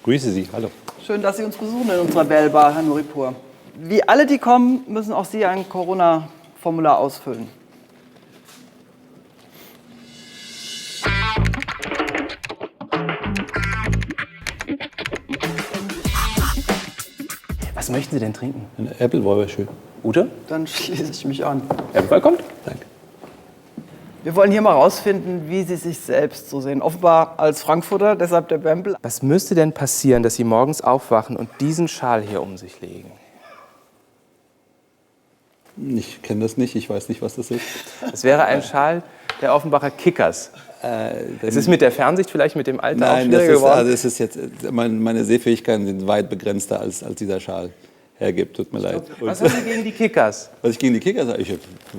Grüße Sie, hallo. Schön, dass Sie uns besuchen in unserer Bellbar, Herr Nuripur. Wie alle, die kommen, müssen auch Sie ein Corona-Formular ausfüllen. Was möchten Sie denn trinken? Eine Appleboy wäre schön. Ute? Dann schließe ich mich an. Appleboy kommt? Danke. Wir wollen hier mal rausfinden, wie Sie sich selbst so sehen. Offenbar als Frankfurter, deshalb der Bempel. Was müsste denn passieren, dass Sie morgens aufwachen und diesen Schal hier um sich legen? Ich kenne das nicht, ich weiß nicht, was das ist. Das wäre ein Schal der Offenbacher Kickers. Es ist mit der Fernsicht vielleicht mit dem Alter auch Nein, das schwieriger ist, geworden. also es ist jetzt, meine Sehfähigkeiten sind weit begrenzter, als dieser Schal hergibt. Tut mir leid. Was haben Sie gegen die Kickers? Was ich gegen die Kicker sage,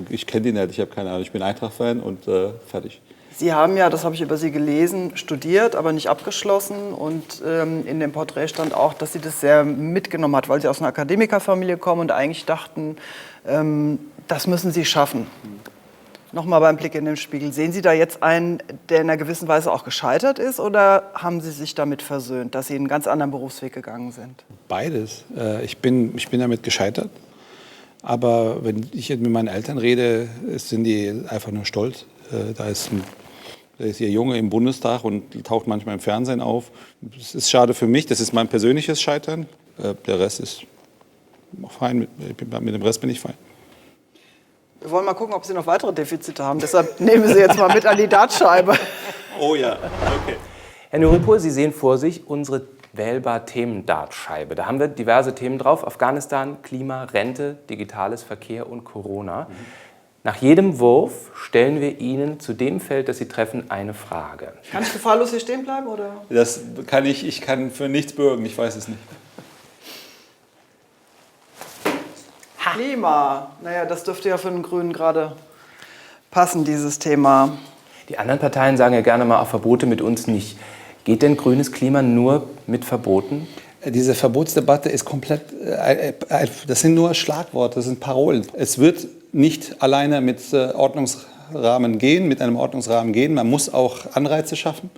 ich kenne die nicht, ich habe keine Ahnung. Ich bin Eintracht-Fan und fertig. Sie haben ja, das habe ich über Sie gelesen, studiert, aber nicht abgeschlossen. Und in dem Porträt stand auch, dass Sie das sehr mitgenommen hat, weil Sie aus einer Akademikerfamilie kommen und eigentlich dachten, das müssen Sie schaffen. Nochmal beim Blick in den Spiegel. Sehen Sie da jetzt einen, der in einer gewissen Weise auch gescheitert ist, oder haben Sie sich damit versöhnt, dass Sie einen ganz anderen Berufsweg gegangen sind? Beides. Ich bin damit gescheitert. Aber wenn ich mit meinen Eltern rede, sind die einfach nur stolz. Da ist ihr Junge im Bundestag und taucht manchmal im Fernsehen auf. Das ist schade für mich, das ist mein persönliches Scheitern. Der Rest ist fein, mit dem Rest bin ich fein. Wir wollen mal gucken, ob Sie noch weitere Defizite haben. Deshalb nehmen Sie jetzt mal mit an die Dartscheibe. Oh ja, okay. Herr Nuripur, Sie sehen vor sich unsere wählbar Themen-Dartscheibe. Da haben wir diverse Themen drauf. Afghanistan, Klima, Rente, digitales Verkehr und Corona. Nach jedem Wurf stellen wir Ihnen zu dem Feld, das Sie treffen, eine Frage. Kann ich gefahrlos hier stehen bleiben, oder? Das kann ich kann für nichts bürgen, ich weiß es nicht. Klima. Naja, das dürfte ja für den Grünen gerade passen, dieses Thema. Die anderen Parteien sagen ja gerne mal, auf Verbote mit uns nicht. Geht denn grünes Klima nur mit Verboten? Diese Verbotsdebatte ist komplett, das sind nur Schlagworte, das sind Parolen. Es wird nicht alleine mit Ordnungsrahmen gehen, mit einem Ordnungsrahmen gehen. Man muss auch Anreize schaffen.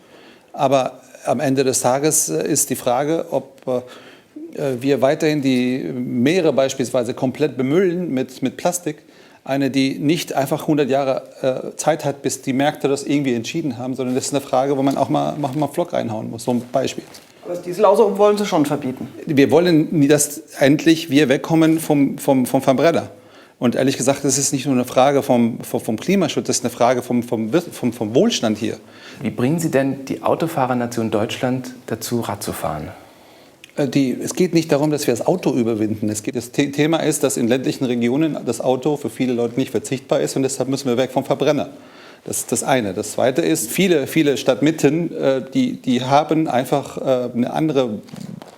Aber am Ende des Tages ist die Frage, ob wir weiterhin die Meere beispielsweise komplett bemüllen mit Plastik. Eine, die nicht einfach 100 Jahre Zeit hat, bis die Märkte das irgendwie entschieden haben, sondern das ist eine Frage, wo man auch mal Pflock reinhauen muss. So ein Beispiel. Aber das Dieselauto wollen Sie schon verbieten. Wir wollen, dass endlich wir wegkommen vom Verbrenner. Und ehrlich gesagt, das ist nicht nur eine Frage vom Klimaschutz, das ist eine Frage vom Wohlstand hier. Wie bringen Sie denn die Autofahrernation Deutschland dazu, Rad zu fahren? Es geht nicht darum, dass wir das Auto überwinden. Das Thema ist, dass in ländlichen Regionen das Auto für viele Leute nicht verzichtbar ist und deshalb müssen wir weg vom Verbrenner. Das ist das eine. Das zweite ist, viele Stadtmitten, die haben einfach eine andere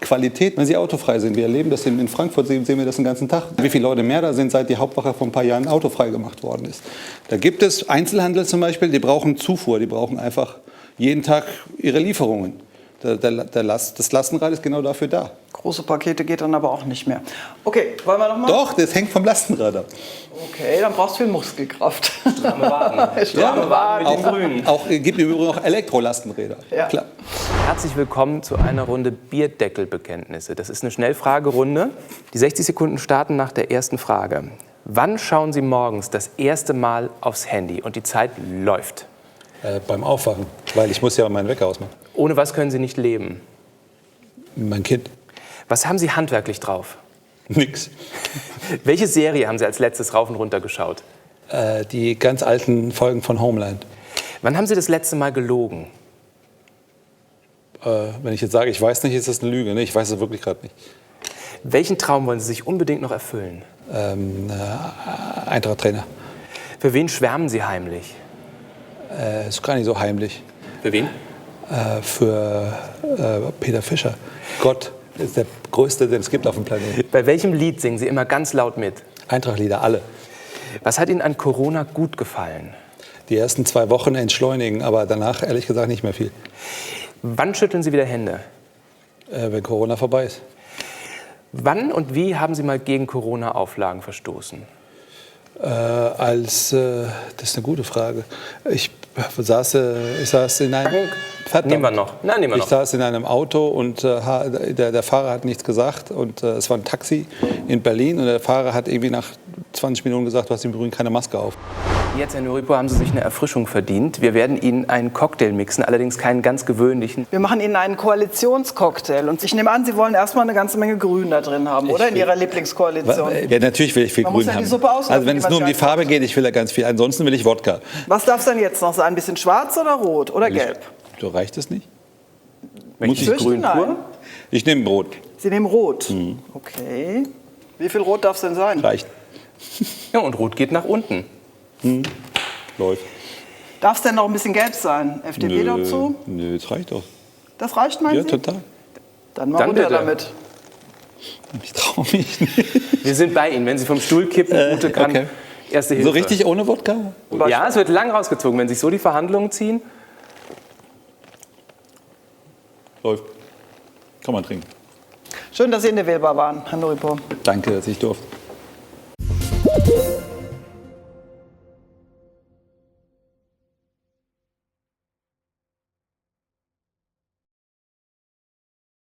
Qualität, wenn sie autofrei sind. Wir erleben das in Frankfurt, sehen wir das den ganzen Tag. Wie viele Leute mehr da sind, seit die Hauptwache vor ein paar Jahren autofrei gemacht worden ist. Da gibt es Einzelhandel zum Beispiel, die brauchen Zufuhr, die brauchen einfach jeden Tag ihre Lieferungen. Das Lastenrad ist genau dafür da. Große Pakete geht dann aber auch nicht mehr. Okay, wollen wir noch mal? Doch, das hängt vom Lastenrad ab. Okay, dann brauchst du viel Muskelkraft. Stramme Waden. Stramme Waden mit den Grünen. Gibt im Übrigen auch Elektrolastenräder. Ja. Klar. Herzlich willkommen zu einer Runde Bierdeckelbekenntnisse. Das ist eine Schnellfragerunde. Die 60 Sekunden starten nach der ersten Frage. Wann schauen Sie morgens das erste Mal aufs Handy? Und die Zeit läuft. Beim Aufwachen, weil ich muss ja meinen Wecker ausmachen. Ohne was können Sie nicht leben? Mein Kind. Was haben Sie handwerklich drauf? Nix. Welche Serie haben Sie als letztes rauf und runter geschaut? Die ganz alten Folgen von Homeland. Wann haben Sie das letzte Mal gelogen? Wenn ich jetzt sage, ich weiß nicht, ist das eine Lüge. Ne? Ich weiß es wirklich gerade nicht. Welchen Traum wollen Sie sich unbedingt noch erfüllen? Eintracht-Trainer. Für wen schwärmen Sie heimlich? Ist gar nicht so heimlich. Für wen? Für Peter Fischer. Gott ist der Größte, den es gibt auf dem Planeten. Bei welchem Lied singen Sie immer ganz laut mit? Eintracht-Lieder, alle. Was hat Ihnen an Corona gut gefallen? Die ersten 2 Wochen entschleunigen, aber danach ehrlich gesagt nicht mehr viel. Wann schütteln Sie wieder Hände? Wenn Corona vorbei ist. Wann und wie haben Sie mal gegen Corona-Auflagen verstoßen? Das ist eine gute Frage. Ich saß in einem... Nehmen wir noch. Nein, nehmen wir Ich noch. saß in einem Auto und der Fahrer hat nichts gesagt. Und es war ein Taxi in Berlin und der Fahrer hat irgendwie nach 20 Minuten gesagt, du hast im Übrigen keine Maske auf. Jetzt, Herr Nuripo, haben Sie sich eine Erfrischung verdient. Wir werden Ihnen einen Cocktail mixen, allerdings keinen ganz gewöhnlichen. Wir machen Ihnen einen Koalitionscocktail. Und ich nehme an, Sie wollen erstmal eine ganze Menge Grün da drin haben, oder? In Ihrer Lieblingskoalition. Ja, natürlich will ich viel Man muss Grün ja die haben. Suppe auslöffeln, Also wenn es die nur um die man Farbe geht, ich will ja ganz viel. Ansonsten will ich Wodka. Was darf es denn jetzt noch sein? Ein bisschen schwarz oder rot oder gelb? So reicht es nicht? Möchte ich fürchte, grün nein. pur? Ich nehme Brot. Sie nehmen rot. Okay. Wie viel rot darf es denn sein? Reicht. Ja, und rot geht nach unten. Läuft. Darf es denn noch ein bisschen gelb sein? FDP dazu? Nö, das reicht doch. Das reicht, meinen Ja, Sie? total. Dann mal Dann runter bitte. damit. Ich traue mich nicht. Wir sind bei Ihnen. Wenn Sie vom Stuhl kippen, Ute kann okay. erste Hilfe. So richtig ohne Wodka? Ja, es wird lang rausgezogen. Wenn sich so die Verhandlungen ziehen, Läuft. Kann man trinken. Schön, dass Sie in der Wählbar waren, Herr Nuripo. Danke, dass ich durfte.